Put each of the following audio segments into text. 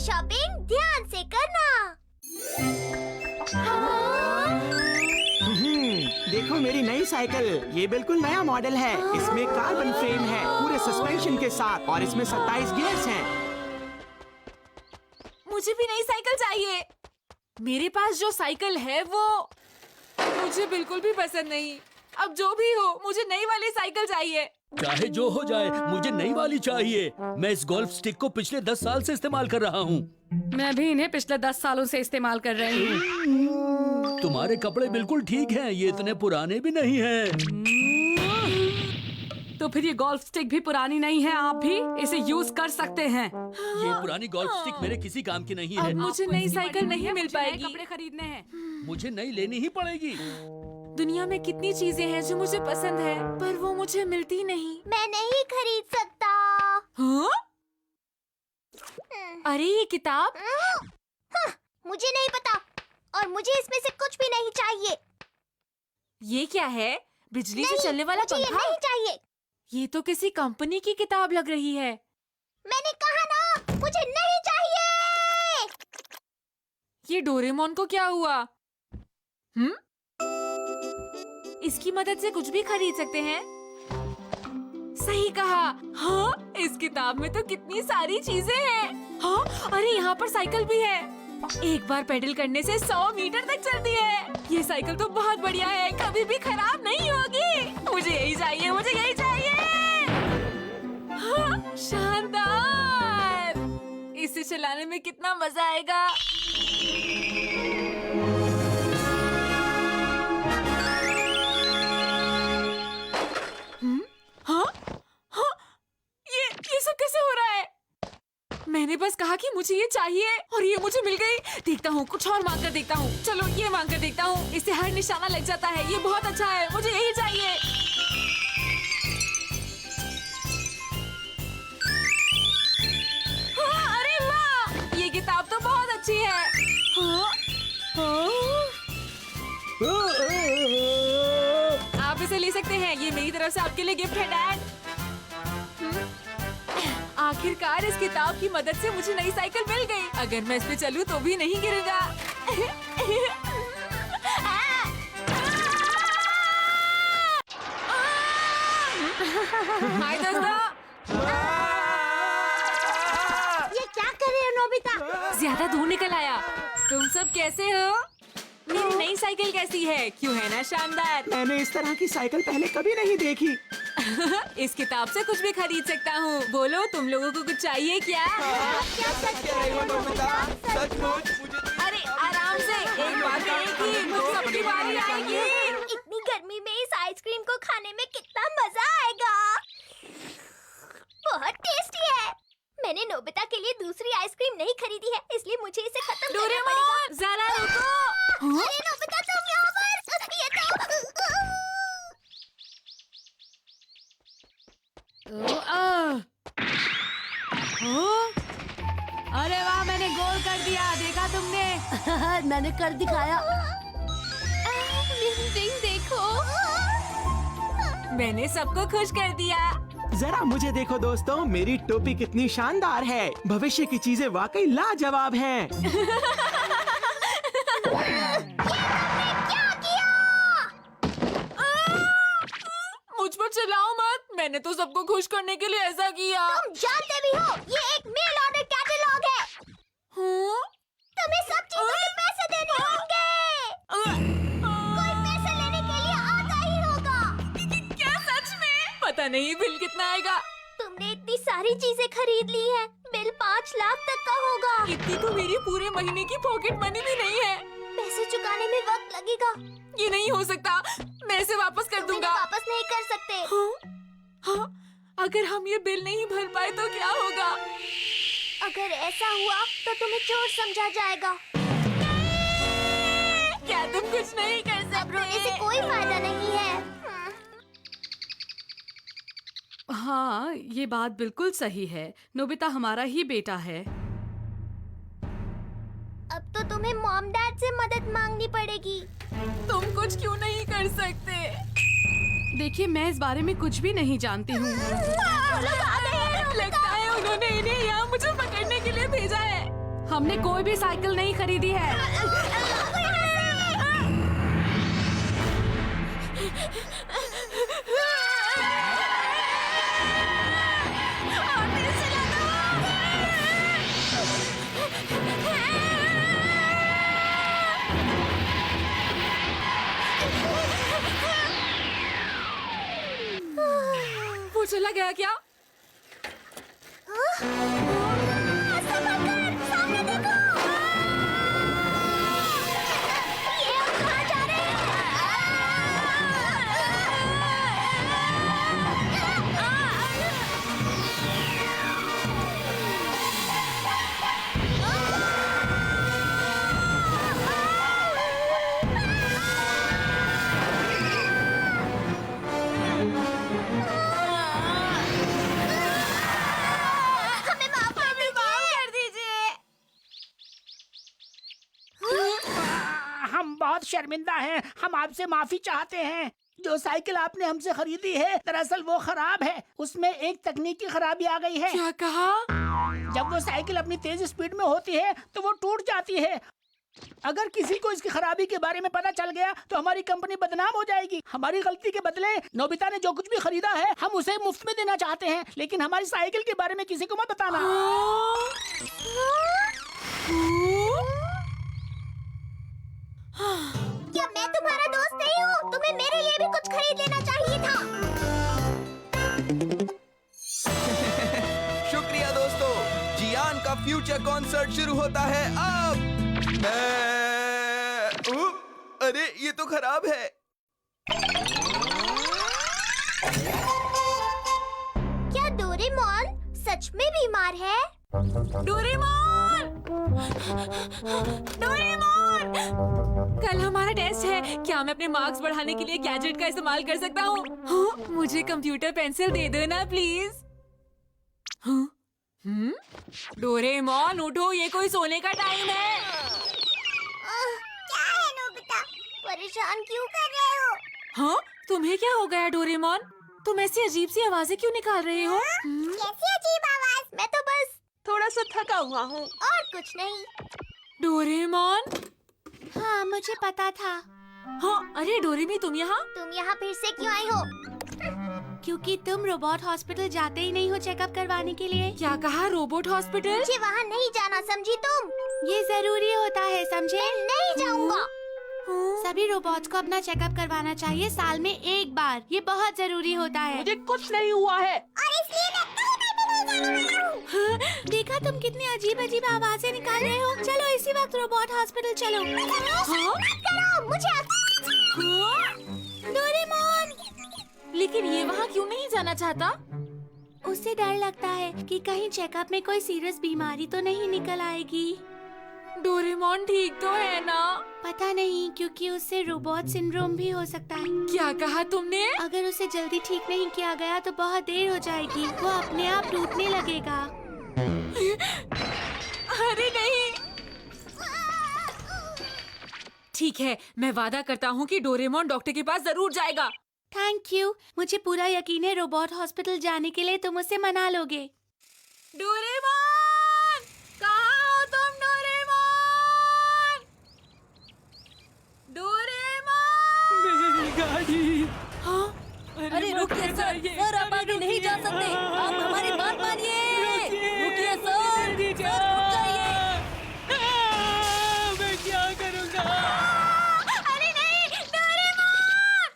Shopping ध्यान से करना। देखो मेरी नई साइकिल, ये बिल्कुल नया मॉडल है। इसमें कार्बन फ्रेम है पूरे सस्पेंशन के साथ और इसमें 27 गियर्स हैं। मुझे भी नई साइकिल चाहिए। मेरे पास जो साइकिल है वो मुझे बिल्कुल भी पसंद नहीं। अब जो भी हो, मुझे नई वाली साइकिल चाहिए। चाहे जो हो जाए, मुझे नई वाली चाहिए। मैं इस गोल्फ स्टिक को पिछले 10 साल से इस्तेमाल कर रहा हूँ। मैं भी इन्हें पिछले 10 सालों से इस्तेमाल कर रही हूँ। तुम्हारे कपड़े बिल्कुल ठीक हैं, ये इतने पुराने भी नहीं हैं। तो फिर ये गोल्फ स्टिक भी पुरानी नहीं है, आप भी इसे यूज कर सकते हैं। ये पुरानी गोल्फ स्टिक मेरे किसी काम की नहीं है। अब मुझे नई साइकिल नहीं मिल पाएगी। कपड़े खरीदने हैं। मुझे नई लेनी ही पड़ेगी। दुनिया में कितनी चीजें हैं जो मुझे पसंद है, पर वो मुझे मिलती नहीं। मैं नहीं खरीद सकता। हाँ? अरे ये किताब? मुझे नहीं पता और मुझे इसमें से कुछ भी नहीं चाहिए। ये क्या है? बिजली से नहीं, चलने वाला मुझे ये पंखा? नहीं चाहिए। ये तो किसी कंपनी की किताब लग रही है। मैंने कहा ना, मुझे नहीं चाहिए। ये डोरेमोन को क्या हुआ? इसकी मदद से कुछ भी खरीद सकते हैं। सही कहा। हाँ, इस किताब में तो कितनी सारी चीजें हैं। हाँ, अरे यहाँ पर साइकिल भी है। एक बार पेडल करने से 100 मीटर तक चलती है। ये साइकिल तो बहुत बढ़िया है, कभी भी खराब नहीं होगी। मुझे यही चाहिए, मुझे यही चाहिए। हाँ, शानदार। इसे चलाने में कितना मजा आएगा। हाँ? हाँ? ये सब कैसे हो रहा है? मैंने बस कहा कि मुझे ये चाहिए और ये मुझे मिल गई। देखता हूँ, कुछ और मांग कर देखता हूँ। चलो ये मांग कर देखता हूँ। इससे हर निशाना लग जाता है। ये बहुत अच्छा है, मुझे यही चाहिए। हाँ, अरे वाह, ये किताब तो बहुत अच्छी है। हाँ? आप इसे ले सकते हैं। ये मेरी तरफ से आपके लिए गिफ्ट है, डैड। आखिरकार इस किताब की मदद से मुझे नई साइकिल मिल गई। अगर मैं इस पे चलूं तो भी नहीं गिरूंगा। हाय दोस्तों। ये क्या कर रहे हो नोबिता? ज्यादा दूर निकल आया। तुम सब कैसे हो? मेरी नई साइकिल कैसी है? क्यों है ना शानदार? मैंने इस तरह की साइकिल पहले कभी नहीं देखी। इस किताब से कुछ भी खरीद सकता हूँ। बोलो, तुम लोगों को कुछ चाहिए क्या? क्या सच कह रही हो नोबिता? अरे आराम से, एक बार कहेगी तो सबकी बारी आएगी। इतनी गर्मी में इस आइसक्रीम को खाने में कितना मजा आएगा। बहुत टेस्टी है। मैंने नोबिता के लिए दूसरी आइसक्रीम नहीं खरीदी है, इसलिए मुझे इसे खत्म करना पड़ेगा। डोरेमोन, जरा रुको। अरे नोबिता, तुम यहाँ पर? ये अरे वाह, मैंने गोल कर दिया। देखा तुमने? मैंने कर दिखाया। देखो, मैंने सबको खुश कर दिया। जरा मुझे देखो दोस्तों, मेरी टोपी कितनी शानदार है। भविष्य की चीजें वाकई लाजवाब हैं। मुझ पर चिल्लाओ मत। मैंने तो सबको खुश करने के लिए ऐसा किया। तुम जानते भी हो ये एक मेल ऑर्डर कैटलॉग है। हाँ? तुम्हें सब चीजों के पैसे देने होंगे। कोई पैसे लेने के लिए आता ही होगा। क्या सच में? पता नहीं बिल कितना आएगा। तुमने इतनी सारी चीजें खरीद ली है, बिल 5 लाख तक का होगा। इतनी तो मेरी पूरे महीने की पॉकेट मनी भी नहीं है। पैसे चुकाने में वक्त लगेगा। ये नहीं हो सकता। मैं इसे वापस कर तुम इन्हें दूंगा। वापस नहीं कर सकते। हाँ? हाँ? अगर हम ये बिल नहीं भर पाए तो क्या होगा? अगर ऐसा हुआ तो तुम्हें चोर समझा जाएगा। क्या तुम कुछ नहीं कर सकते? अब रोने से कोई फायदा नहीं है। हाँ, ये बात बिल्कुल सही है। नोबिता हमारा ही बेटा है। अब तो तुम्हें मॉम डैड से मदद मांगनी पड़ेगी। तुम कुछ क्यों नहीं कर सकते? देखिए, मैं इस बारे में कुछ भी नहीं जानती हूँ। वो लोग आ गए हैं। लगता है उन्होंने इन्हें यहाँ मुझे पकड़ने के लिए भेजा है। हमने कोई भी साइकिल नहीं खरीदी है। वो चला गया क्या? सामने देखो। ये हम कहाँ जा रहे हमें माफ कर दीजिए। हम बहुत शर्मिंदा हैं। हम आपसे माफी चाहते हैं। जो साइकिल आपने हमसे खरीदी है दरअसल वो खराब है। उसमें एक तकनीकी खराबी आ गई है। क्या कहा? जब वो साइकिल अपनी तेज स्पीड में होती है तो वो टूट जाती है। अगर किसी को इसकी खराबी के बारे में पता चल गया तो हमारी कंपनी बदनाम हो जाएगी। हमारी गलती के बदले नोबिता ने जो कुछ भी खरीदा है हम उसे मुफ्त में देना चाहते हैं, लेकिन हमारी साइकिल के बारे में किसी को मत बताना। क्या मैं तुम्हारा दोस्त नहीं हूँ? तुम्हें मेरे लिए भी कुछ खरीद लेना चाहिए था। शुक्रिया दोस्तों, जियान का फ्यूचर कॉन्सर्ट शुरू होता है अब। अरे ये तो खराब है। क्या डोरेमोन सच में बीमार है? डोरेमोन! डोरेमोन! कल हमारा टेस्ट है। क्या मैं अपने मार्क्स बढ़ाने के लिए गैजेट का इस्तेमाल कर सकता हूँ? हाँ, मुझे कंप्यूटर पेंसिल दे दो ना प्लीज। हाँ? डोरेमोन उठो, ये कोई सोने का टाइम है। क्या है नोबिता? परेशान क्यों कर रहे हो? हाँ, तुम्हें क्या हो गया डोरेमोन? तुम ऐसी अजीब सी आवाजें क्यों निकाल रहे हो? कैसी अजीब आवाज? मैं तो बस थोड़ा सा थका हुआ हूँ और कुछ नहीं। डोरेमोन? हाँ, मुझे पता था। हाँ, अरे डोरेमी तुम यहाँ? तुम यहाँ फिर से क्यों आई हो? क्योंकि तुम रोबोट हॉस्पिटल जाते ही नहीं हो चेकअप करवाने के लिए। क्या कहा? Robot hospital? मुझे वहाँ नहीं जाना, समझी तुम? ये जरूरी होता है, समझे? मैं नहीं जाऊँगा। सभी रोबोट्स को अपना चेकअप करवाना चाहिए साल में एक बार। ये बहुत जरूरी होता है। मुझे कुछ नहीं हुआ है। और इसलिए मैं कहीं पर भी नहीं जाने वाला हूँ। हाँ, देखा तुम कितनी अजीब अजीब आवाजें निकाल रहे हो। चलो इसी वक्त रोबोट हॉस्पिटल चलो। हाँ? करो, मुझे हाँ? डोरेमोन। लेकिन ये वहाँ क्यों नहीं जाना चाहता? उसे डर लगता है कि कहीं चेकअप में कोई सीरियस बीमारी तो नहीं निकल आएगी। डोरेमोन ठीक तो है ना? पता नहीं, क्योंकि उससे रोबोट सिंड्रोम भी हो सकता है। क्या कहा तुमने? अगर उसे जल्दी ठीक नहीं किया गया तो बहुत देर हो जाएगी। वो अपने आप टूटने लगेगा। अरे नहीं। ठीक है, मैं वादा करता हूँ कि डोरेमोन डॉक्टर के पास जरूर जाएगा। Thank you. मुझे पूरा यकीन है रोबोट हॉस्पिटल जाने के लिए तुम उसे मना लोगे। डोरेमोन! कहाँ हो तुम डोरेमोन? डोरेमोन! मेरी गाड़ी। हाँ? अरे रुकिए सर, सर आप आगे नहीं जा सकते। आप हमारी बात मानिए। रुकिए सर, रुक जाइए। मैं क्या करूँगा? अरे नहीं, डोरेमोन!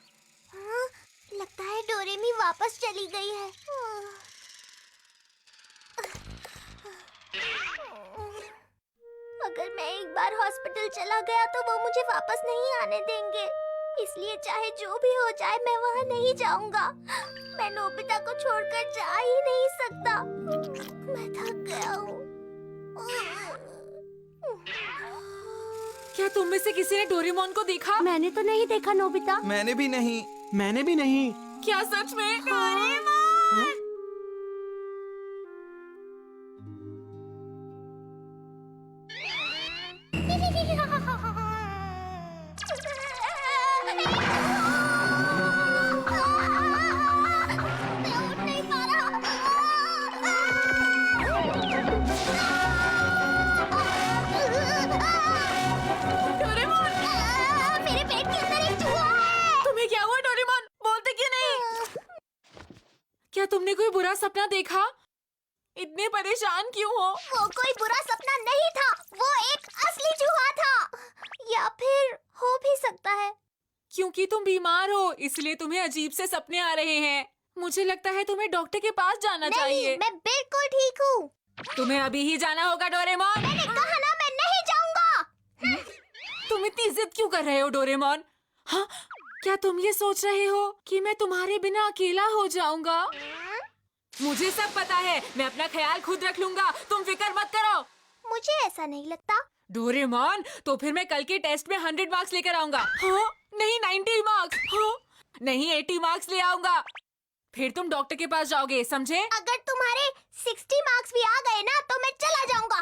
लगता है डोरेमी वापस चली गई है। अगर मैं एक बार हॉस्पिटल चला गया तो वो मुझे वापस नहीं आने देंगे। इसलिए चाहे जो भी हो जाए मैं वहाँ नहीं जाऊंगा। मैं नोबिता को छोड़कर जा ही नहीं सकता। मैं थक गया हूँ। क्या तुम में से किसी ने डोरेमोन को देखा? मैंने तो नहीं देखा नोबिता। मैंने भी नहीं। मैंने भी नहीं। क्या सच में? डोरेमोन! मैं उठ नहीं पा रहा। बुरा सपना देखा? इतने परेशान क्यों हो? वो कोई बुरा सपना नहीं था, वो एक असली चूहा था। या फिर हो भी सकता है। क्योंकि तुम बीमार हो इसलिए तुम्हें अजीब से सपने आ रहे हैं। मुझे लगता है तुम्हें डॉक्टर के पास जाना नहीं, चाहिए। मैं बिल्कुल ठीक हूँ। तुम्हें अभी ही जाना होगा डोरेमोन। मैंने कहा ना, मैं नहीं जाऊंगा। तुम इतनी जिद क्यों कर रहे हो डोरेमोन? हाँ, क्या तुम ये सोच रहे हो कि मैं तुम्हारे बिना अकेला हो जाऊंगा? मुझे सब पता है, मैं अपना ख्याल खुद रख लूंगा, तुम फिक्र मत करो। मुझे ऐसा नहीं लगता। डोरेमोन, तो फिर मैं कल के टेस्ट में 100 मार्क्स लेकर आऊंगा। हाँ? नहीं 90 मार्क्स। हाँ? नहीं 80 मार्क्स ले आऊंगा। फिर तुम डॉक्टर के पास जाओगे, समझे? अगर तुम्हारे 60 मार्क्स भी आ गए ना तो मैं चला जाऊंगा।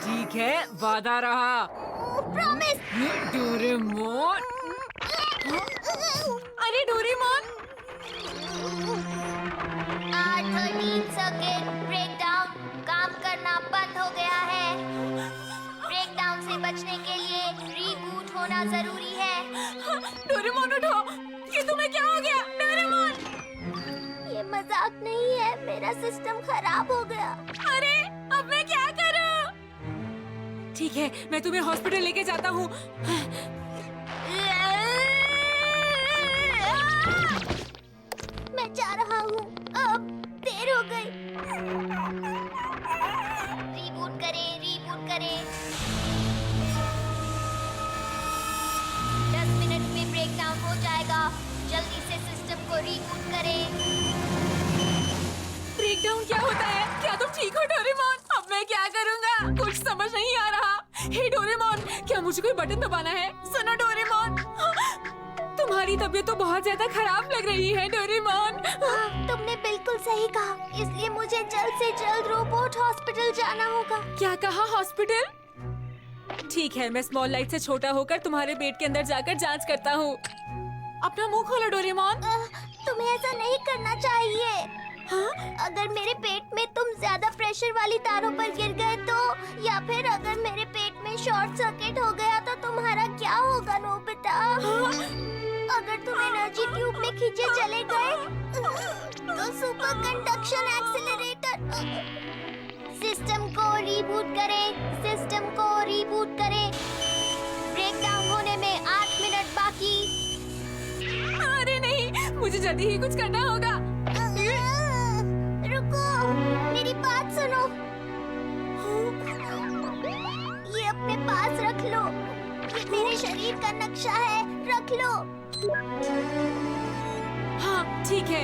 ठीक है, वादा रहा। प्रॉमिस। डोरेमोन। अरे डोरेमोन, 13 सर्किट ब्रेकडाउन काम करना बंद हो गया है। ब्रेकडाउन से बचने के लिए रीबूट होना जरूरी है। डोरेमोन उठो। ये तुम्हें क्या हो गया? डोरेमोन, ये मजाक नहीं है, मेरा सिस्टम खराब हो गया। अरे अब मैं क्या करूं? ठीक है, मैं तुम्हें हॉस्पिटल लेके जाता हूँ। मैं जा रहा हूँ, अब देर हो गई। रीबूट करें, रीबूट करें। 10 मिनट में ब्रेकडाउन हो जाएगा। जल्दी से सिस्टम को रीबूट करें। ब्रेकडाउन क्या होता है? क्या तुम ठीक हो डोरेमोन? अब मैं क्या करूँगा? कुछ समझ नहीं आ रहा। हे डोरेमोन, क्या मुझे कोई बटन दबाना है? सुनो डोरेमोन, तुम्हारी तबीयत तो बहुत ज्यादा खराब लग रही है डोरेमोन। तुमने बिल्कुल सही कहा, इसलिए मुझे जल्द से जल्द रोबोट हॉस्पिटल जाना होगा। क्या कहा, हॉस्पिटल? ठीक है, मैं स्मॉल लाइट से छोटा होकर तुम्हारे पेट के अंदर जाकर जांच करता हूँ। अपना मुंह खोलो डोरेमोन। तुम्हें ऐसा नहीं करना चाहिए। हाँ? अगर मेरे पेट में तुम ज्यादा प्रेशर वाली तारों पर गिर गए तो, या फिर अगर मेरे पेट में शॉर्ट सर्किट हो गया तो तुम्हारा क्या होगा नोबिता? अगर तुम एनर्जी ट्यूब में खींचे चले गए तो सुपर कंडक्शन एक्सीलरेटर। सिस्टम को रीबूट करें, सिस्टम को रीबूट करें। ब्रेकडाउन होने में 8 मिनट बाकी। अरे नहीं, मुझे जल्दी ही कुछ करना होगा। रुको, मेरी बात सुनो। ये अपने पास रख लो। ये मेरे शरीर का नक्शा है, रख लो। हाँ ठीक है।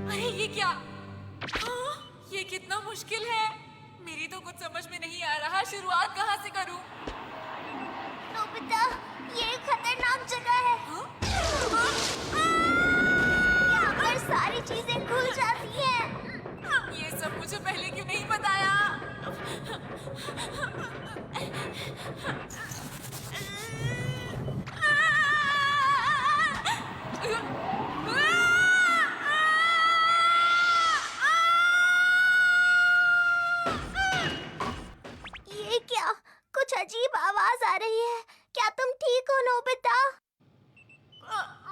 अरे ये क्या? हाँ, ये कितना मुश्किल है। मेरी तो कुछ समझ में नहीं आ रहा, शुरुआत कहाँ से करूँ? नोबिता, ये एक खतरनाक जगह है। हाँ? यहाँ पर सारी चीजें खुल जाती हैं। ये सब मुझे पहले क्यों नहीं बताया? ये क्या? कुछ अजीब आवाज आ रही है। क्या तुम ठीक हो नोबिता?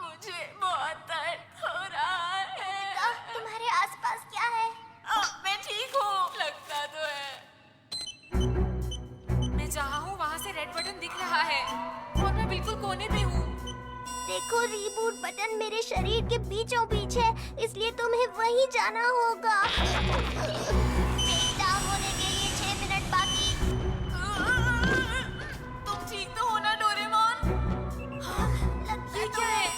मुझे बहुत दर्द हो रहा है। तुम्हारे आसपास क्या है? मैं ठीक हूँ, लगता तो है। मैं जहाँ हूँ वहाँ से रेड बटन दिख रहा है और मैं बिल्कुल कोने पे हूँ। देखो, रीबूट बटन मेरे शरीर के बीचों बीच है, इसलिए तुम्हें वहीं जाना होगा। ब्रेकडाउन होने के लिए 6 मिनट बाकी। तुम ठीक तो हो ना डोरेमोन? लगता ये तो क्या है?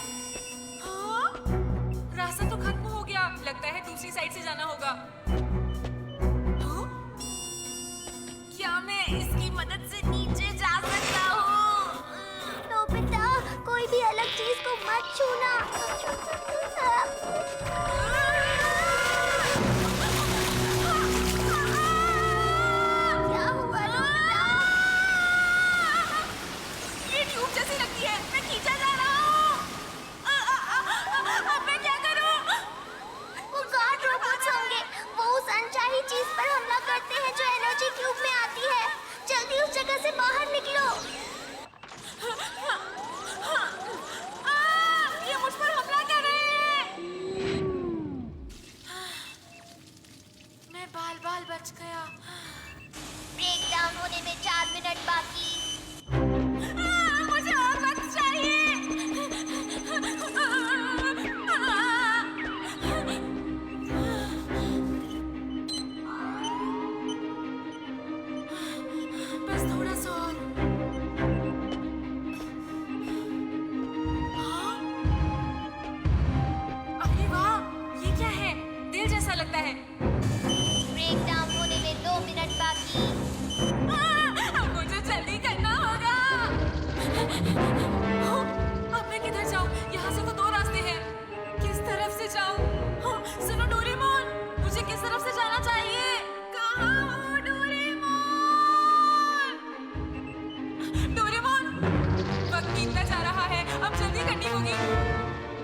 हाँ? रास्ता तो खत्म हो गया, लगता है दूसरी साइड से जाना होगा। हाँ? क्या मैं इसकी मदद से नीचे जा सकता हूँ? नोबिता, कोई भी अलग चीज को मत छूना। क्या हुआ नोबिता? ये ट्यूब जैसी लगती है, मैं खींचा जा रहा हूँ। अब मैं क्या करूँ? वो गार्ड रोबोट्स होंगे। जगह से बाहर निकलो। ये मुझ पर हमला कर रहे हैं। मैं बाल बच गया। ब्रेक डाउन होने में 4 मिनट बाकी। मुझे और वक्त चाहिए। बस थोड़ा सा और। अरे वाह, ये क्या है? दिल जैसा लगता है। ब्रेक डाउन होने में 2 मिनट बाकी। मुझे जल्दी करना होगा। अब मैं किधर जाऊं? यहाँ से तो 2 रास्ते हैं। किस तरफ से जाऊं? सुनो डोरेमोन, मुझे किस तरफ से जाना चाहिए? कहाँ हो डोरेमोन? डोरेमोन, वक्त बीतता जा रहा है। अब जल्दी करनी होगी।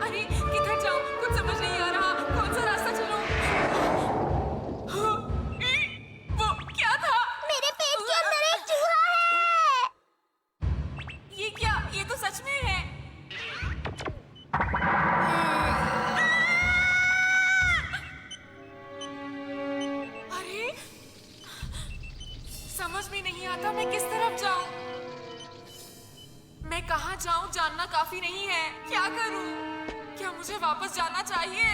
अरे किधर जाऊं? कुछ समझ नहीं आ रहा। कौन सा रास्ता चलूं? वो क्या था? मेरे पेट के अंदर एक चूहा है। ये क्या? ये तो सच में है। अरे समझ में नहीं आता मैं किस तरफ जाऊं। मैं कहाँ जाऊं जानना काफी नहीं है। क्या करूं? क्या मुझे वापस जाना चाहिए?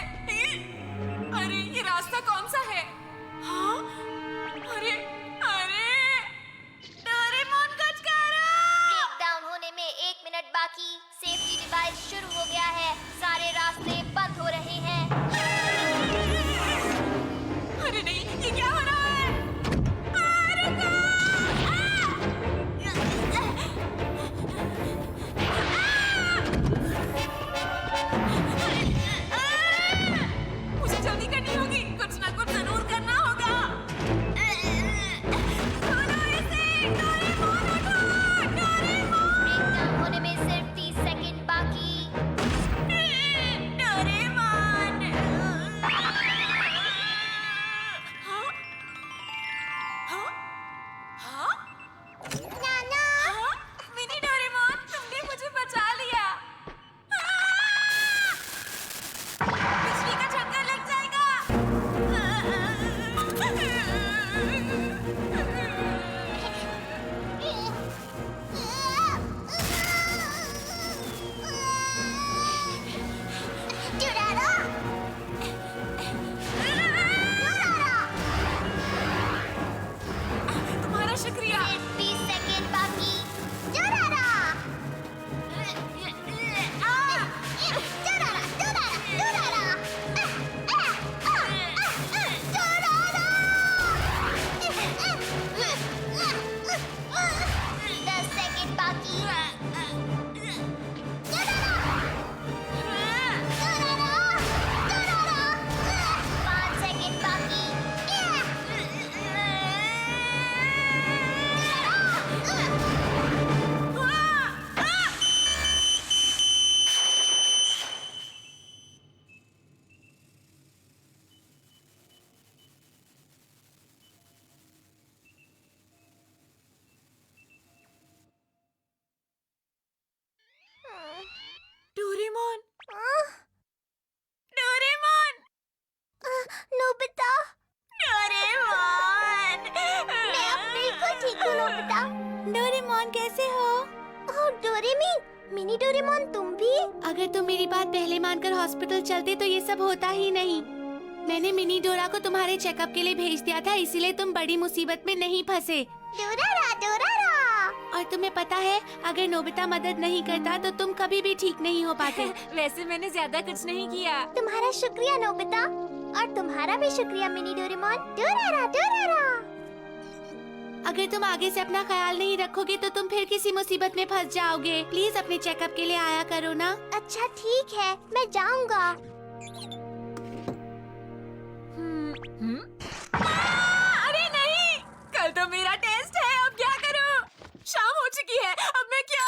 अरे ये रास्ता कौन सा है? हाँ? अरे अरे डोरेमोन कुछ करो! ब्रेक डाउन होने में 1 मिनट बाकी। सेफ्टी डिवाइस शुरू हो गया है। सारे रास्ते बंद हो रहे हैं। अरे नहीं, ये क्या हो रहा है? रुको! मुझे जल्दी करनी होगी। कुछ ना कुछ जरूर करना होगा। खोलो इसे! डोरेमोन उठो! डोरेमोन! ब्रेक डाउन होने में सिर्फ 30 सेकंड बाकी। डोरेमोन! हाँ? हाँ? हाँ? नाना, हाँ? मिनी डोरेमोन, तुमने मुझे बचा लिया। बिजली का झटका लग जाएगा। डोरारो! तुम्हारा शुक्रिया। सिर्फ 20 सेकंड बाकी। डोरारो! डोरारो! डोरारो! डोरारो! डोरारो! 10 सेकंड बाकी। डोरारो! डोरारो! डोरारो! 5 सेकंड बाकी। डोरेमोन! डोरेमोन! Nobita, Doraemon! मैं अब बिल्कुल ठीक हूँ नोबिता। डोरेमोन कैसे हो? ओह डोरेमी, मिनी डोरेमोन तुम भी? अगर तुम मेरी बात पहले मानकर हॉस्पिटल चलते तो ये सब होता ही नहीं। मैंने मिनी डोरा को तुम्हारे चेकअप के लिए भेज दिया था, इसीलिए तुम बड़ी मुसीबत में नहीं फंसे। डोरारा, डोरारा। और तुम्हें पता है, अगर नोबिता मदद नहीं करता तो तुम कभी भी ठीक नहीं हो पाते। वैसे मैंने ज्यादा कुछ नहीं किया। तुम्हारा शुक्रिया नोबिता, और तुम्हारा भी शुक्रिया मिनी डोरेमोन। डोरारा, डोरारा। अगर तुम आगे से अपना ख्याल नहीं रखोगे तो तुम फिर किसी मुसीबत में फंस जाओगे। प्लीज अपने चेकअप के लिए आया करो ना। अच्छा ठीक है, मैं जाऊंगा। अरे नहीं, कल तो मेरा टेस्ट है। अब क्या करूं? शाम हो चुकी है, अब मैं क्या?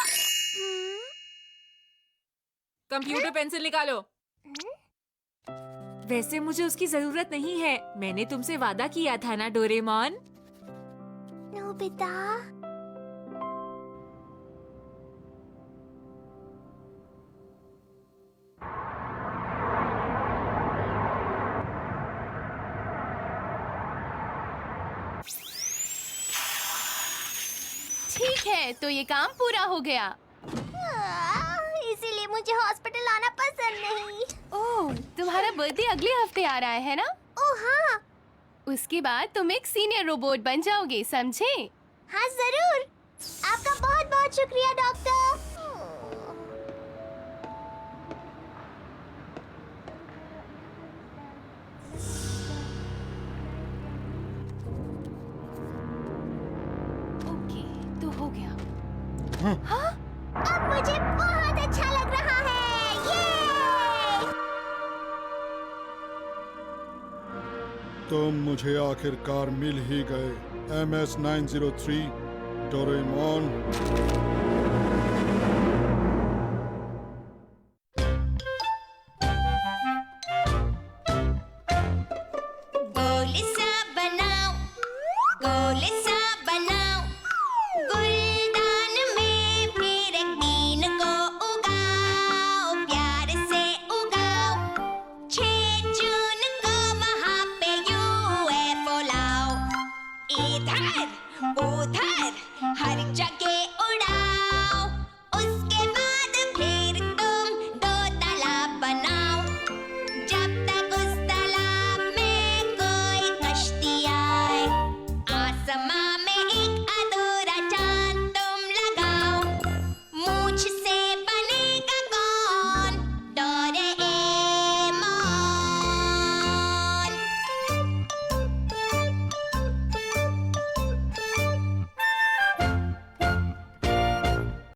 कंप्यूटर पेंसिल निकालो। वैसे मुझे उसकी जरूरत नहीं है। मैंने तुमसे वादा किया था ना डोरेमोन। नोबिता, ठीक है, तो ये काम पूरा हो गया। इसीलिए मुझे हॉस्पिटल आना पसंद नहीं। ओह, तुम्हारा बर्थडे अगले हफ्ते आ रहा है ना? ओह हाँ। उसके बाद तुम एक सीनियर रोबोट बन जाओगे, समझे? हाँ जरूर। आपका बहुत बहुत शुक्रिया डॉक्टर। ओके, तो हो गया। अब मुझे बहुत अच्छा लग रहा है। ये तुम मुझे आखिरकार मिल ही गए, MS-903 डोरेमोन। गोल सा बनाओ, गोल